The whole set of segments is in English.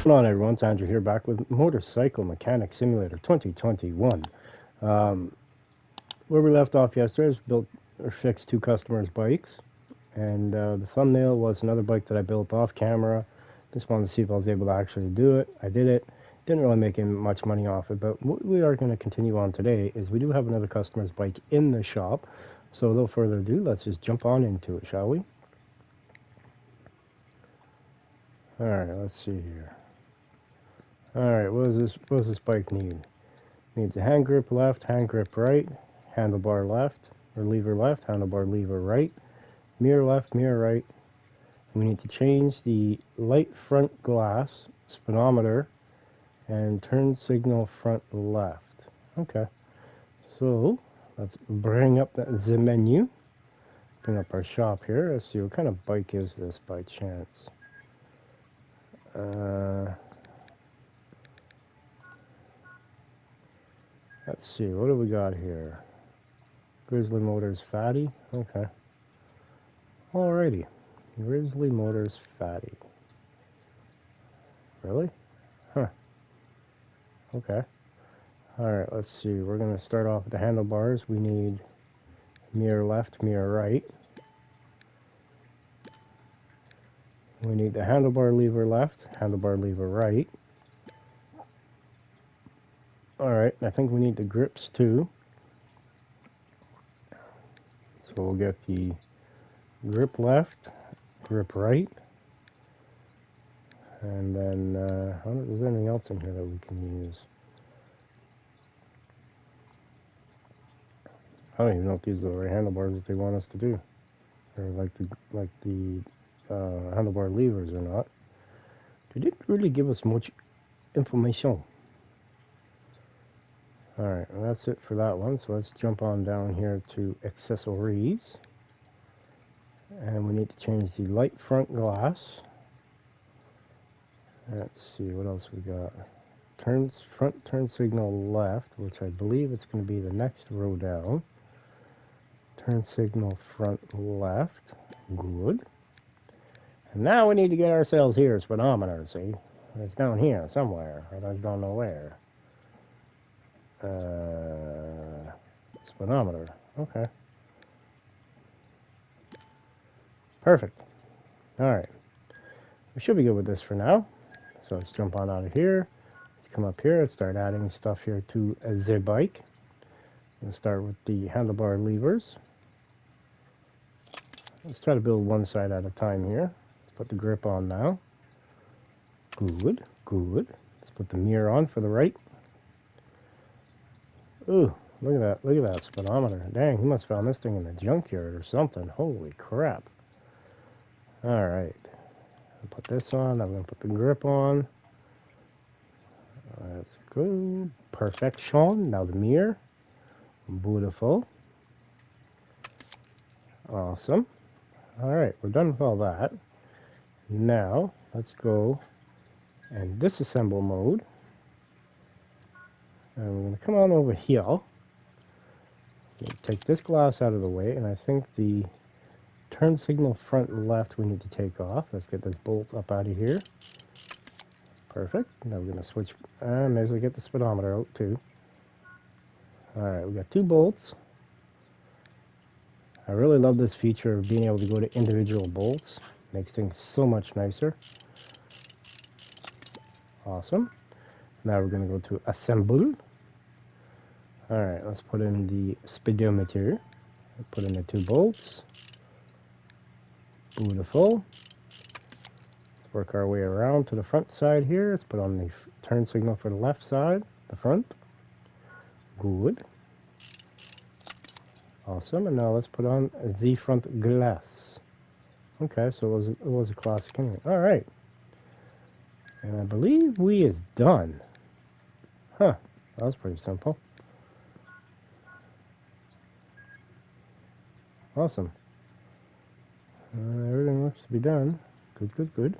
What's going on, everyone? It's Andrew here, back with Motorcycle Mechanic Simulator 2021. Where we left off yesterday is built or fixed two customers' bikes, and the thumbnail was another bike that I built off camera. Just wanted to see if I was able to actually do it. I did it. Didn't really make much money off it, but what we are going to continue on today is we do have another customer's bike in the shop. So without further ado, let's just jump on into it, shall we? Alright, let's see here. Alright, what does this bike need? Needs a hand grip left, hand grip right, handlebar left, or lever left, handlebar lever right, mirror left, mirror right. We need to change the light front glass, speedometer, and turn signal front left. Okay, so let's bring up the menu, bring up our shop here. Let's see, what kind of bike is this by chance? Let's see, what do we got here? Grizzly Motors Fatty. Okay. Alrighty. Grizzly Motors Fatty. Really? Huh. Okay. Alright, let's see. We're going to start off with the handlebars. We need mirror left, mirror right. We need the handlebar lever left, handlebar lever right. Alright, I think we need the grips too. So we'll get the grip left, grip right. And then, I don't know if there's anything else in here that we can use. I don't even know if these are the right handlebars that they want us to do. Or like the handlebar levers or not. They didn't really give us much information. Alright, well, that's it for that one. So let's jump on down here to accessories. And we need to change the light front glass. Let's see, what else we got? Front turn signal left, which I believe it's going to be the next row down. Turn signal front left. Good. And now we need to get ourselves here a speedometer, see? It's down here somewhere. I just don't know where. Speedometer. Okay. Perfect. Alright. We should be good with this for now. So let's jump on out of here. Let's come up here and start adding stuff here to the bike. We'll start with the handlebar levers. Let's try to build one side at a time here. Let's put the grip on now. Good, good. Let's put the mirror on for the right. Ooh, look at that speedometer. Dang, he must have found this thing in the junkyard or something. Holy crap. Alright. I'll put this on. I'm going to put the grip on. Let's go. Perfection. Now the mirror. Beautiful. Awesome. Alright, we're done with all that. Now, let's go and disassemble mode. And we're going to come on over here. Take this glass out of the way, and I think the turn signal front and left we need to take off. Let's get this bolt up out of here. Perfect. Now we're going to switch, may as well get the speedometer out too. Alright, we got two bolts. I really love this feature of being able to go to individual bolts. Makes things so much nicer. Awesome. Now we're going to go to assemble. Alright, let's put in the speedometer. Put in the two bolts. Beautiful. Let's work our way around to the front side here. Let's put on the turn signal for the left side, the front. Good. Awesome. And now let's put on the front glass. Okay, so it was a classic anyway. Alright. And I believe we is done. Huh. That was pretty simple. Awesome. Everything looks to be done. Good, good, good.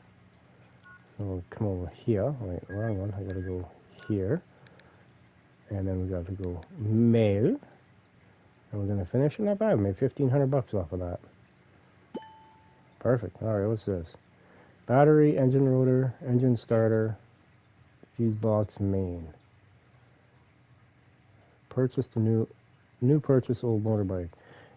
So we'll come over here. Wait, wrong one. I gotta go here. And then we gotta go mail. And we're gonna finish it. Not bad. We made 1,500 bucks off of that. Perfect. Alright, what's this? Battery, engine rotor, engine starter, Fuse box main. Purchased a new purchase old motorbike.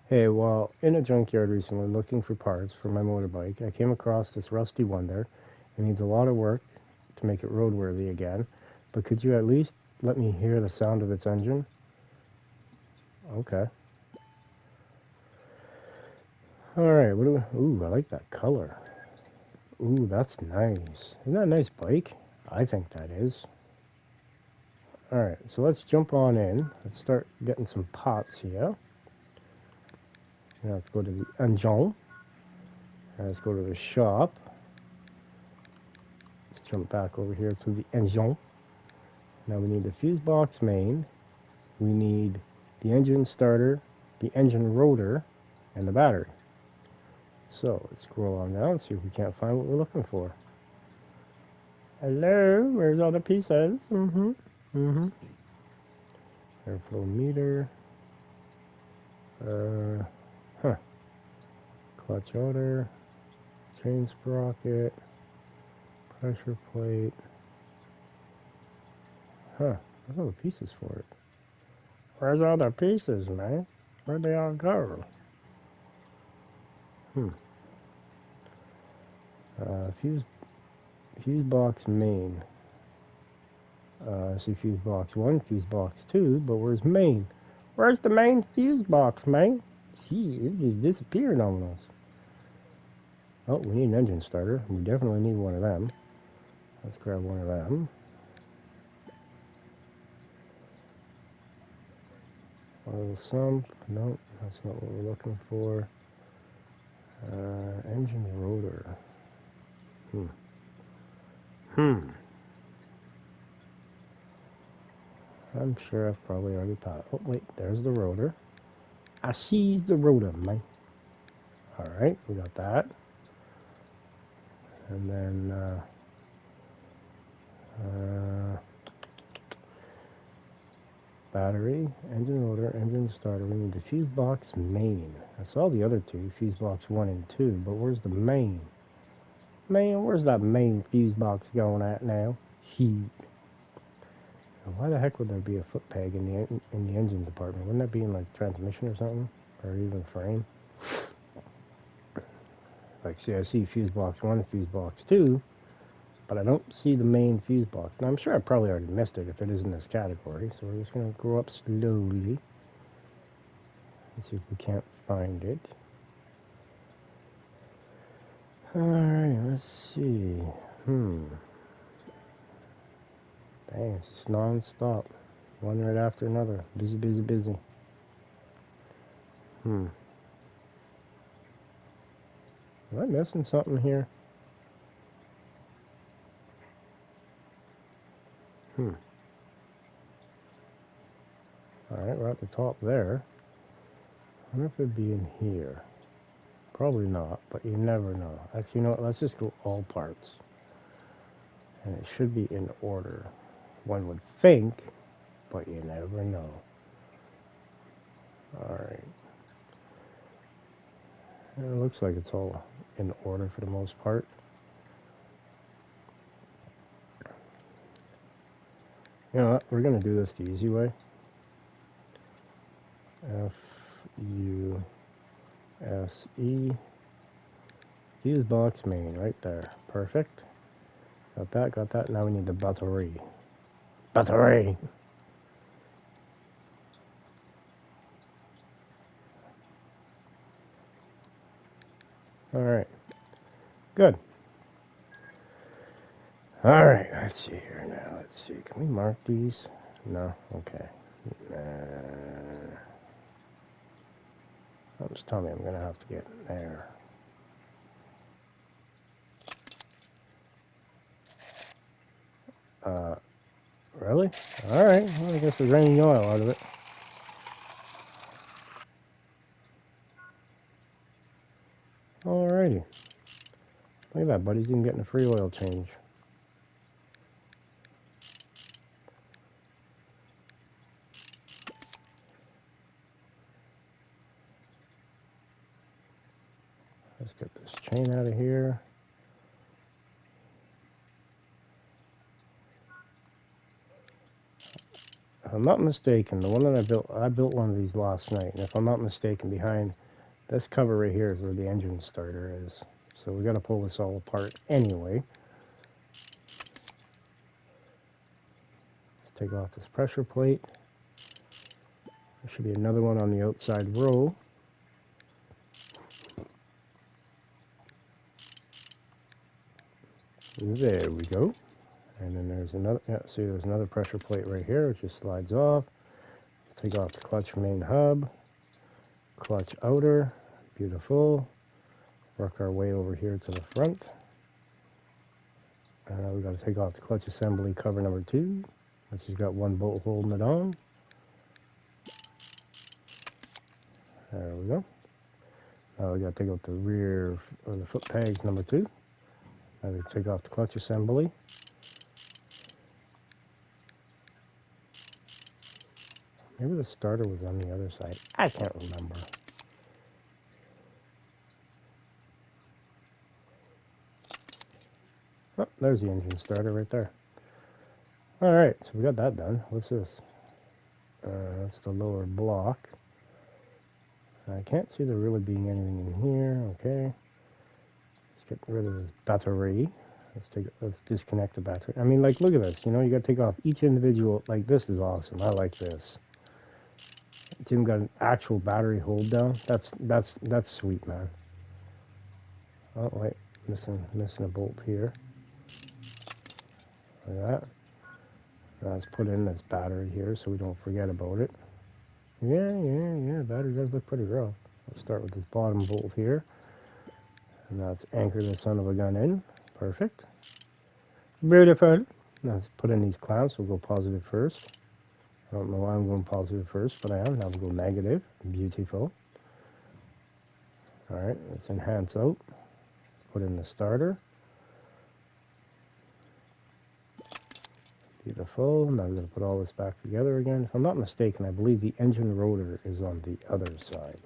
Hey, while in a junkyard recently looking for parts for my motorbike, I came across this rusty one there. It needs a lot of work to make it roadworthy again, but could you at least let me hear the sound of its engine? Okay. Alright, what do we... Ooh, I like that color. Ooh, that's nice. Isn't that a nice bike? I think that is. Alright, so let's jump on in. Let's start getting some pots here. Now let's go to the engine. Let's go to the shop. Let's jump back over here to the engine. Now we need the fuse box main. We need the engine starter, the engine rotor, and the battery. So let's scroll on down and see if we can't find what we're looking for. Hello, where's all the pieces? Airflow meter. Clutch rotor, chain sprocket, pressure plate. Where's all the pieces for it? Where's all the pieces, man? Where'd they all go? Fuse box main. I see fuse box 1, fuse box 2, but where's main? Where's the main fuse box, man? Gee, it just disappeared on us. Oh, we need an engine starter. We definitely need one of them. Let's grab one of them. Oil sump. Nope, that's not what we're looking for. Engine rotor. I'm sure I've probably already taught. Oh, wait, there's the rotor. I sees the rotor, man. Alright, we got that. And then, battery, engine rotor, engine starter. We need the fuse box main. I saw the other two, fuse box 1 and 2, but where's the main? Man, where's that main fuse box going at now? Heat. Why the heck would there be a foot peg in the engine department? Wouldn't that be in like transmission or something, or even frame? Like, see, I see fuse box 1, fuse box 2, but I don't see the main fuse box. Now, I'm sure I probably already missed it if it is in this category, so we're just going to go up slowly and see if we can't find it. Alright, let's see. Dang, it's just non-stop. One right after another. Busy, busy, busy. Am I missing something here? Alright, we're at the top there. I wonder if it'd be in here. Probably not, but you never know. Actually, you know what? Let's just go all parts. And it should be in order. One would think, but you never know. Alright. It looks like it's all in order for the most part. You know what? We're going to do this the easy way. F-U-S-E. Fuse box main right there. Perfect. Got that, got that. Now we need the battery. Battery! Alright. Good. Alright, let's see here now. Let's see. Can we mark these? No? Okay. Just tell me I'm going to have to get in there. Really? Alright, well, I guess we're draining the oil out of it. Alrighty. Look at that, buddy's even getting a free oil change. Let's get this chain out of here. if I'm not mistaken, the one that I built one of these last night, and if I'm not mistaken, behind this cover right here is where the engine starter is. So we got to pull this all apart anyway. Let's take off this pressure plate. There should be another one on the outside row. There we go. And then there's another, yeah, see there's another pressure plate right here, which just slides off. Let's take off the clutch main hub, clutch outer, beautiful. Work our way over here to the front. We got to take off the clutch assembly cover number 2, which has got one bolt holding it on. There we go. Now we got to take out the rear, or the foot pegs number 2. Now we take off the clutch assembly. Maybe the starter was on the other side. I can't remember. Oh, there's the engine starter right there. Alright, so we got that done. What's this? That's the lower block. I can't see there really being anything in here. Okay. Let's get rid of this battery. Let's disconnect the battery. I mean, like, look at this. You know, you got to take off each individual. Like, this is awesome. I like this. It's even got an actual battery hold down. That's sweet, man. Oh wait, missing a bolt here. Like that. Now let's put in this battery here so we don't forget about it. Yeah. Battery does look pretty rough. Let's start with this bottom bolt here. And now let's anchor the son of a gun in. Perfect. Beautiful. Now let's put in these clamps. We'll go positive first. I don't know why I'm going positive first, but I am. Now we'll go negative. Beautiful. Alright, let's enhance out. Put in the starter. Beautiful. Now we're going to put all this back together again. If I'm not mistaken, I believe the engine rotor is on the other side.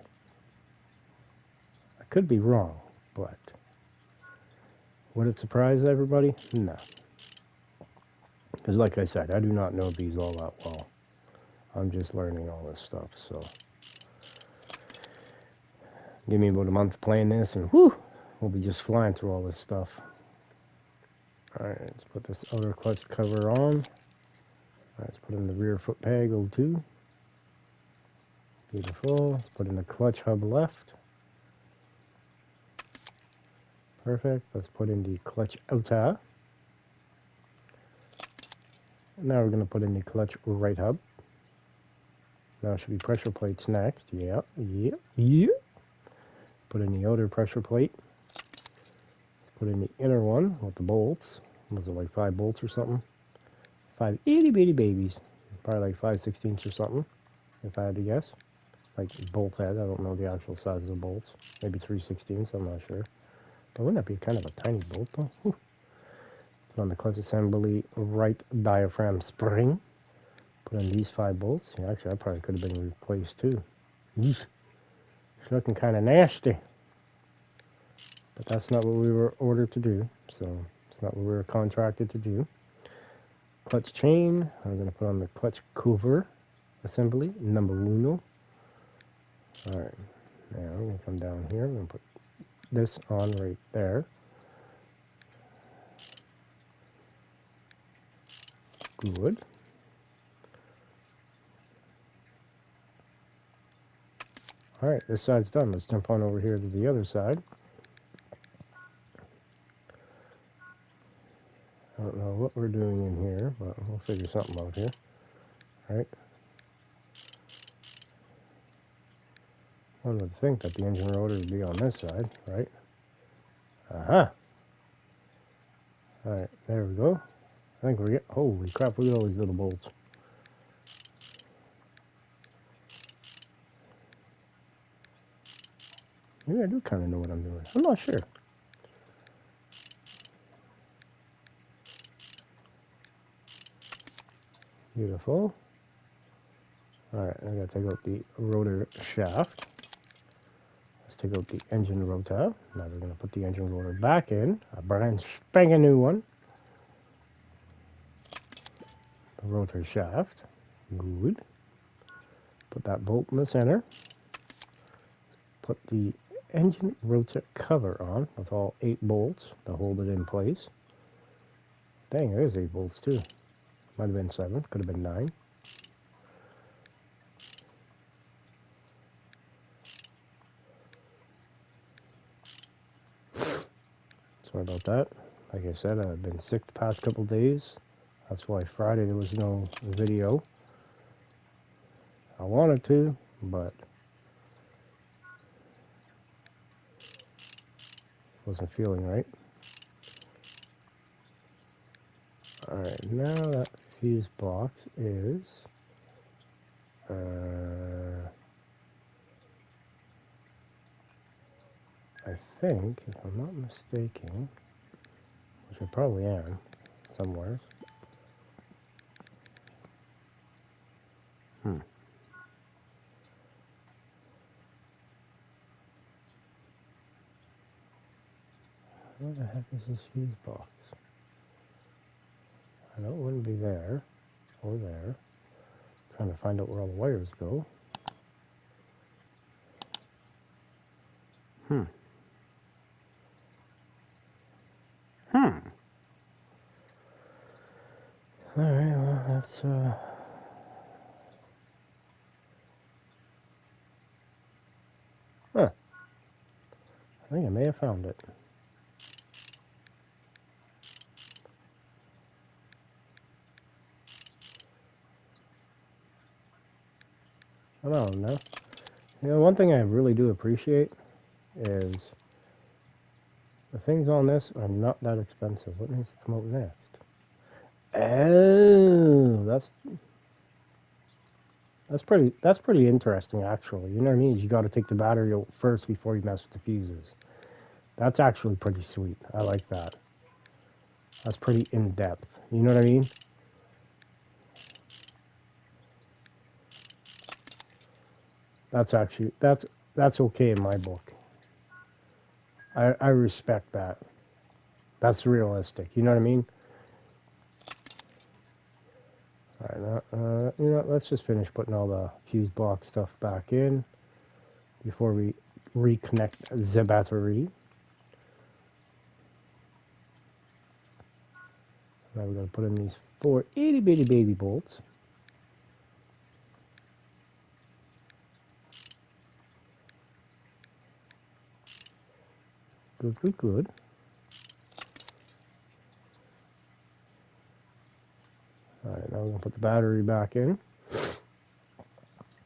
I could be wrong, but would it surprise everybody? No. Because like I said, I do not know these all that well. I'm just learning all this stuff, so give me about a month playing this and whew, we'll be just flying through all this stuff. Alright, let's put this outer clutch cover on. Alright, let's put in the rear foot peg 02. Beautiful. Let's put in the clutch hub left. Perfect. Let's put in the clutch outer. Now we're going to put in the clutch right hub. Now it should be pressure plates next. Yeah. Put in the outer pressure plate. Let's put in the inner one with the bolts. Was it like 5 bolts or something? 5 itty bitty babies. Probably like 5/16 or something, if I had to guess. Like bolt head. I don't know the actual size of the bolts. Maybe 3/16, I'm not sure. But wouldn't that be kind of a tiny bolt though? Whew. Put on the clutch assembly right diaphragm spring. Put in these 5 bolts. Yeah, actually, that probably could have been replaced too. Eesh. It's looking kind of nasty. But that's not what we were ordered to do. So it's not what we were contracted to do. Clutch chain. I'm going to put on the clutch cover assembly, number 1. Alright. Now we're going to come down here. We're going to put this on right there. Good. Alright, this side's done. Let's jump on over here to the other side. I don't know what we're doing in here, but we'll figure something out here. Alright. One would think that the engine rotor would be on this side, right? Aha! Alright, there we go. I think we're getting... Holy crap, look at all these little bolts. Maybe I do kind of know what I'm doing. I'm not sure. Beautiful. Alright, I gotta take out the rotor shaft. Let's take out the engine rotor. Now we're gonna put the engine rotor back in. A brand spanking new one. The rotor shaft. Good. Put that bolt in the center. Put the engine rotor cover on with all 8 bolts to hold it in place. Dang, there's 8 bolts too. Might have been 7, could have been 9. Sorry about that. Like I said, I've been sick the past couple days. That's why Friday there was no video. I wanted to, but wasn't feeling right. Alright, now that fuse box is I think, if I'm not mistaken, which I probably am somewhere. Where the heck is this fuse box? I know it wouldn't be there or there. Trying to find out where all the wires go. Alright, well, that's, Huh. I think I may have found it. I don't know. You know, one thing I really do appreciate is the things on this are not that expensive. What needs to come out next? Oh, that's pretty interesting actually. You know what I mean? You got to take the battery out first before you mess with the fuses. That's actually pretty sweet. I like that. That's pretty in depth. You know what I mean? That's actually that's okay in my book. I respect that. That's realistic. You know what I mean? Alright, you know, let's just finish putting all the fuse box stuff back in before we reconnect the battery. Now we're going to put in these 4 itty bitty baby bolts. Good, good, good. Alright, now we're going to put the battery back in.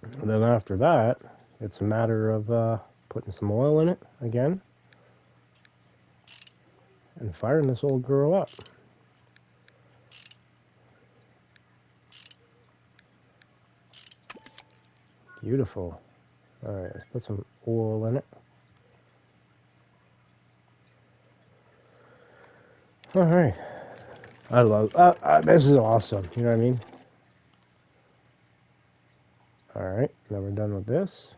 And then after that, it's a matter of putting some oil in it again and firing this old girl up. Beautiful. Alright, let's put some oil in it. Alright. I love this is awesome. You know what I mean? Alright, now we're done with this.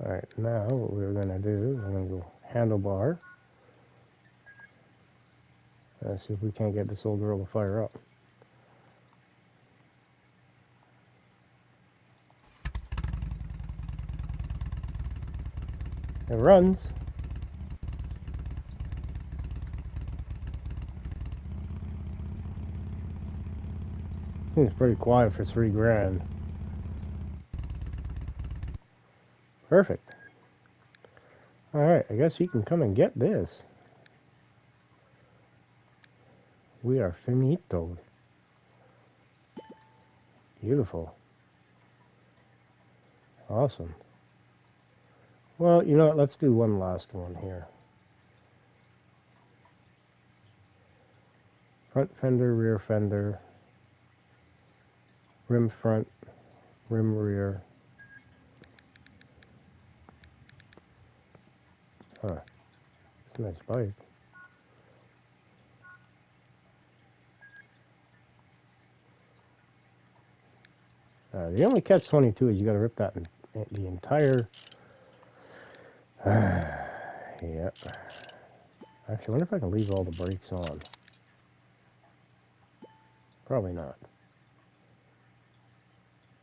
Alright, now what we're going to do is we're going to go handlebar. Let's see if we can't get this old girl to fire up. It runs. It's pretty quiet for $3,000. Perfect. Alright, I guess you can come and get this. We are finito. Beautiful. Awesome. Well, you know what? Let's do one last one here. Front fender, rear fender, rim front, rim rear. Huh. It's a nice bike. The only catch-22 is you got to rip that the entire. Yeah. Actually, I wonder if I can leave all the brakes on. Probably not.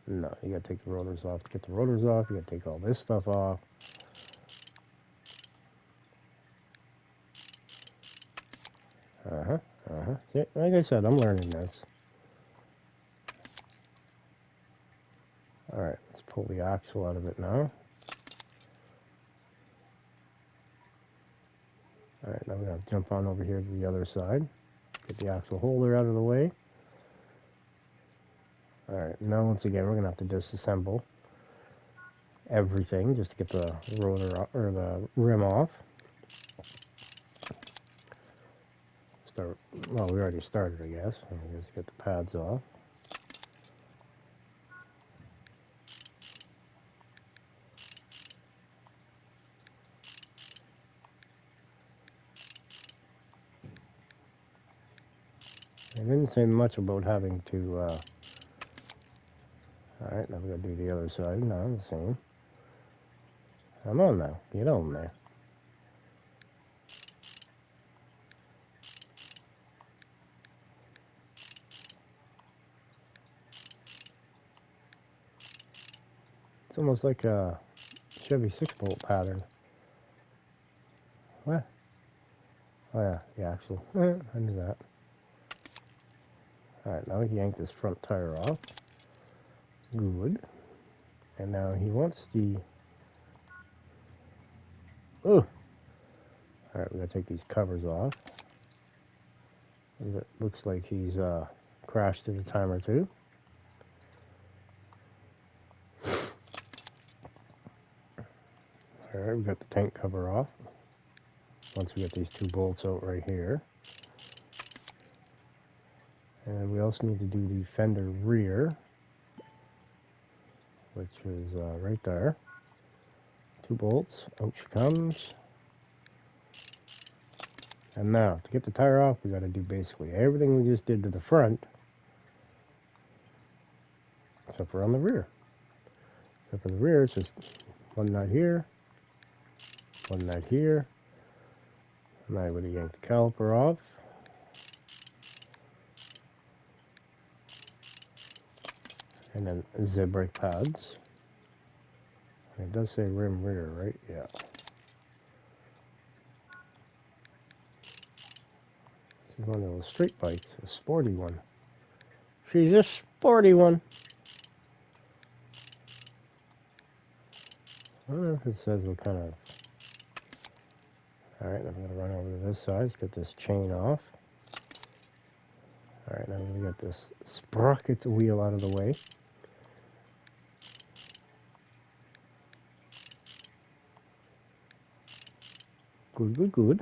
No, you gotta take the rotors off. To get the rotors off, you gotta take all this stuff off. See, like I said, I'm learning this. Alright, let's pull the axle out of it now. Alright, now we're gonna jump on over here to the other side. Get the axle holder out of the way. Alright, now once again we're gonna have to disassemble everything just to get the rotor or the rim off. Well, we already started, I guess. Let me just get the pads off. I didn't say much about having to, alright, now we gotta do the other side. No, the same. Come on now, get on there. It's almost like a Chevy 6-bolt pattern. What? Oh yeah, the axle. I knew that. Alright, now he yanked his front tire off. Good. And now he wants the... Oh! Alright, we gotta take these covers off. It looks like he's crashed it a time or two. Alright, we got the tank cover off. Once we get these two bolts out right here. And we also need to do the fender rear, which is right there. 2 bolts, out she comes. And now, to get the tire off, we got to do basically everything we just did to the front, except for on the rear. Except for the rear, it's just one nut here, one nut here. And I would have yanked the caliper off. And then Z brake pads. It does say rim rear, right? Yeah. This is one of those street bikes, a sporty one. She's a sporty one. I don't know if it says what kind of... Alright, I'm going to run over to this side. Let's get this chain off. Alright, now we got this sprocket wheel out of the way. Good, good, good.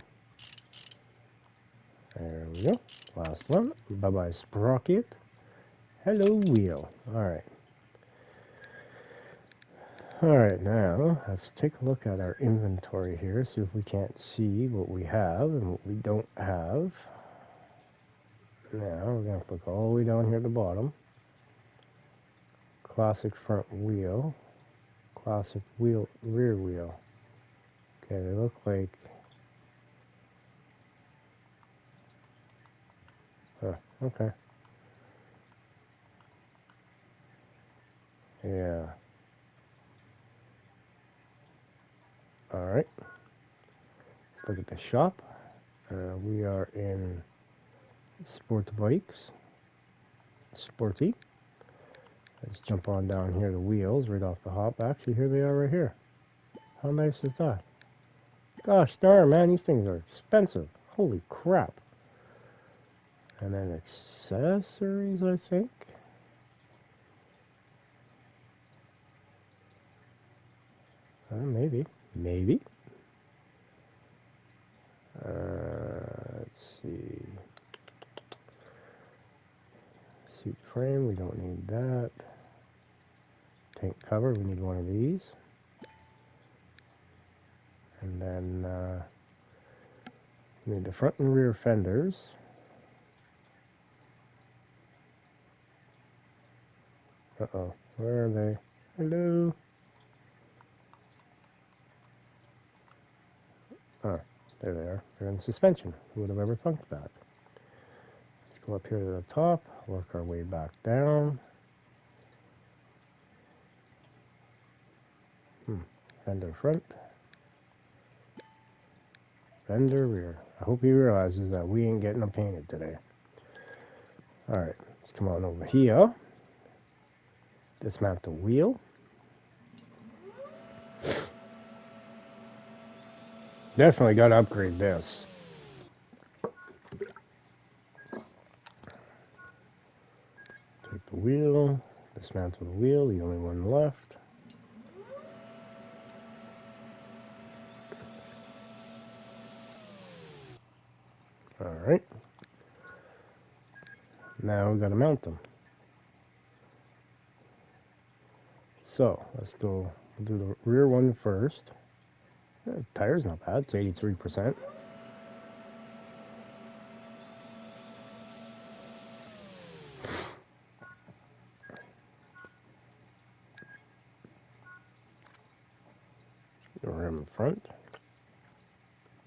There we go. Last one. Bye-bye sprocket. Hello wheel. Alright. Alright, now let's take a look at our inventory here, see if we can't see what we have and what we don't have. Now we're going to look all the way down here at the bottom. Classic front wheel. Classic wheel, rear wheel. Okay, they look like... okay. Yeah. Alright. Let's look at the shop. We are in Sport Bikes. Sporty. Let's jump on down here, the wheels, right off the hop. Actually, here they are right here. How nice is that? Gosh darn, man, these things are expensive. Holy crap. And then accessories, I think. Maybe. Maybe. Let's see. Seat frame, we don't need that. Tank cover, we need one of these. And then we need the front and rear fenders. Uh-oh, where are they? Hello? There they are. They're in suspension. Who would have ever thunk that? Let's go up here to the top, work our way back down. Fender front. Fender rear. I hope he realizes that we ain't getting them painted today. Alright, let's come on over here. Dismount the wheel. Definitely got to upgrade this. Take the wheel, dismantle the wheel, the only one left. Alright. Now we got to mount them. So, let's go do the rear one first. The tire's not bad, it's 83%. Rim front.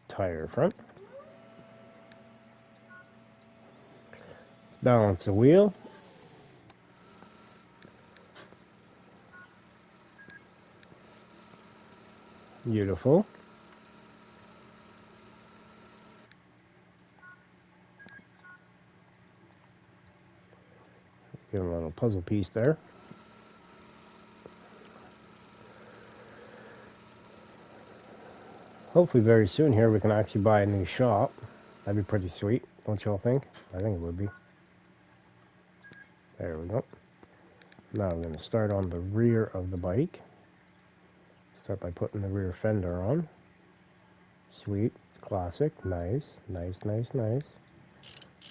Tire front. Balance the wheel. Beautiful. Get a little puzzle piece there. Hopefully very soon here we can actually buy a new shop. That'd be pretty sweet, don't y'all think? I think it would be. There we go. Now we're going to start on the rear of the bike. Start by putting the rear fender on. Sweet. Classic. Nice. Nice, nice, nice.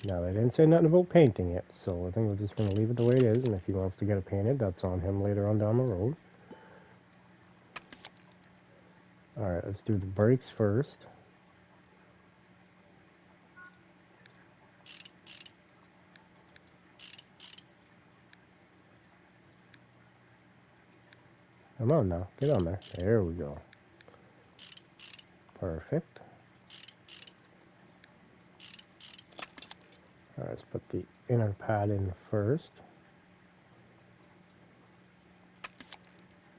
Now, they didn't say nothing about painting it, so I think we're just going to leave it the way it is, and if he wants to get it painted, that's on him later on down the road. Alright, let's do the brakes first. Come on now, get on there. There we go. Perfect. Alright, let's put the inner pad in first.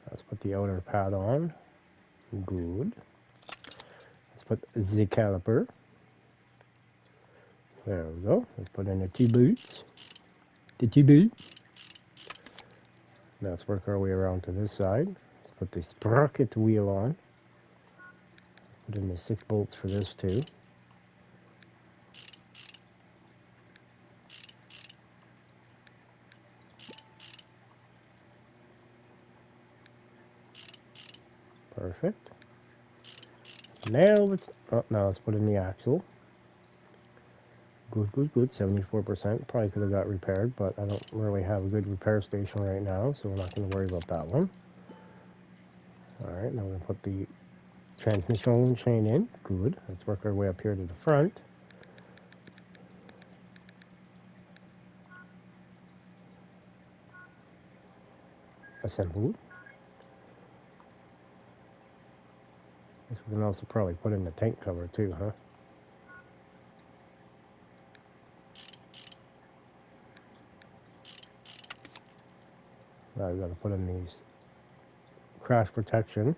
Let's put the outer pad on. Good. Let's put the caliper. There we go. Let's put in the T-boots. The T-boot. Now let's work our way around to this side. Let's put the sprocket wheel on. Put in the 6 bolts for this too. Perfect. Now let's put in the axle. Good, good, good. 74%. Probably could have got repaired, but I don't really have a good repair station right now, so we're not going to worry about that one. Alright, now we're going to put the transmission chain in. Good. Let's work our way up here to the front. Assemble. Guess we can also probably put in the tank cover too, huh? Now we've got to put in these crash protection.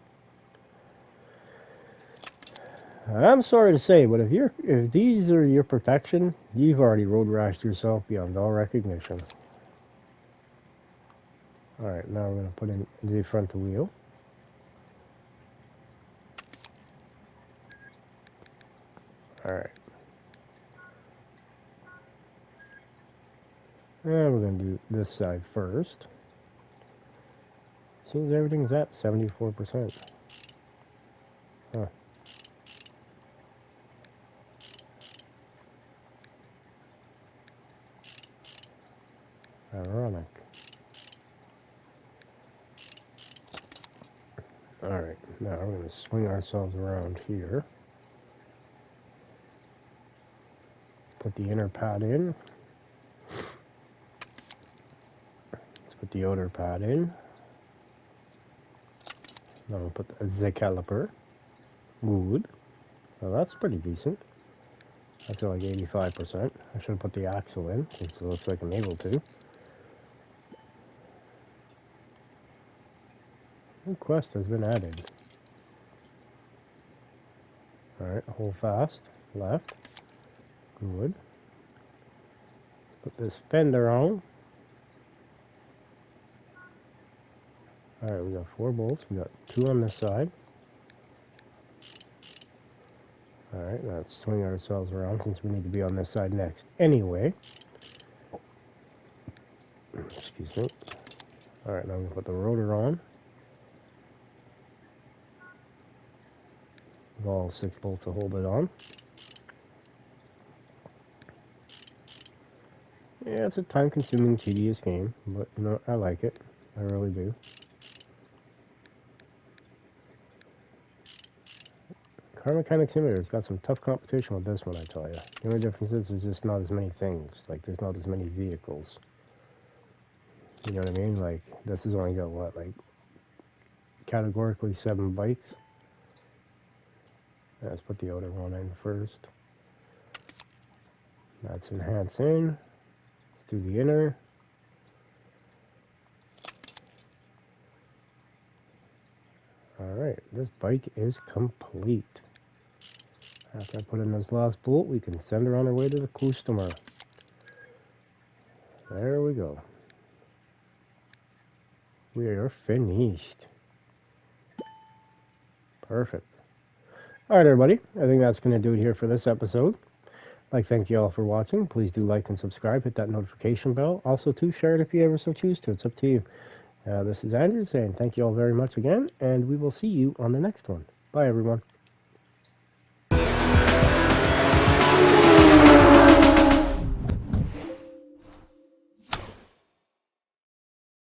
I'm sorry to say, but if these are your protection, you've already road rashed yourself beyond all recognition. Alright, now we're going to put in the front wheel. Alright. And we're going to do this side first. Seems everything's at 74%. Huh. Ironic. Alright, now we're going to swing ourselves around here. Put the inner pad in. Let's put the outer pad in. Now we'll put the caliper. Good. Well, that's pretty decent. That's at like 85%. I should have put the axle in, since it looks like I'm able to. New quest has been added. Alright, hold fast. Left. Good. Put this fender on. Alright, we got 4 bolts. We got 2 on this side. Alright, let's swing ourselves around since we need to be on this side next anyway. Excuse me. Alright, now we put the rotor on. With all 6 bolts to hold it on. Yeah, it's a time-consuming, tedious game, but you know, I like it. I really do. Car Mechanic Simulator's got some tough competition with this one, I tell you. The only difference is there's just not as many things. Like, there's not as many vehicles. You know what I mean? Like, this has only got, what, like, categorically 7 bikes? Let's put the outer one in first. That's enhance in. Let's do the inner. Alright, this bike is complete. After I put in this last bolt, we can send her on her way to the customer. There we go. We are finished. Perfect. Alright everybody, I think that's going to do it here for this episode. I'd like to thank you all for watching. Please do like and subscribe, hit that notification bell. Also too, share it if you ever so choose to. It's up to you. This is Andrew saying thank you all very much again, and we will see you on the next one. Bye everyone.